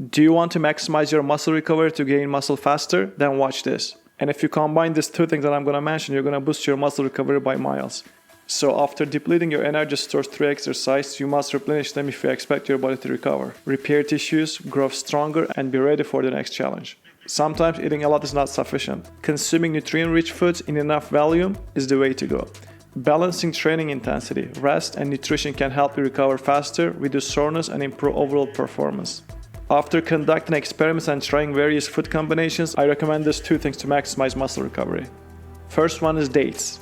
Do you want to maximize your muscle recovery to gain muscle faster? Then watch this. And if you combine these two things that I'm going to mention, you're going to boost your muscle recovery by miles. So after depleting your energy stores through exercise, you must replenish them if you expect your body to recover, repair tissues, grow stronger, and be ready for the next challenge. Sometimes eating a lot is not sufficient. Consuming nutrient-rich foods in enough volume is the way to go. Balancing training intensity, rest, and nutrition can help you recover faster, reduce soreness, and improve overall performance. After conducting experiments and trying various food combinations, I recommend these two things to maximize muscle recovery. First one is dates.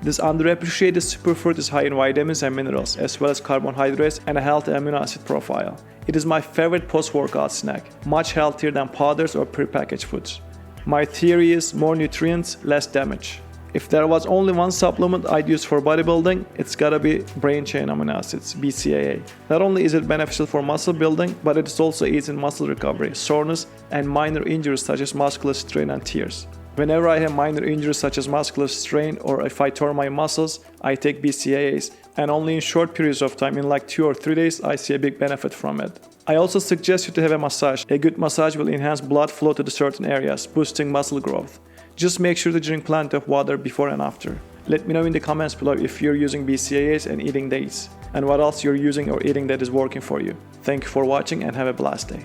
This underappreciated superfood is high in vitamins and minerals, as well as carbohydrates and a healthy amino acid profile. It is my favorite post-workout snack, much healthier than powders or prepackaged foods. My theory is more nutrients, less damage. If there was only one supplement I'd use for bodybuilding, it's gotta be brain chain amino acids, BCAA. Not only is it beneficial for muscle building, but it also aids in muscle recovery, soreness, and minor injuries such as muscular strain and tears. Whenever I have minor injuries such as muscular strain or if I tore my muscles, I take BCAAs, and only in short periods of time, in like 2 or 3 days, I see a big benefit from it. I also suggest you to have a massage. A good massage will enhance blood flow to the certain areas, boosting muscle growth. Just make sure to drink plenty of water before and after. Let me know in the comments below if you're using BCAAs and eating dates, and what else you're using or eating that is working for you. Thank you for watching and have a blessed day.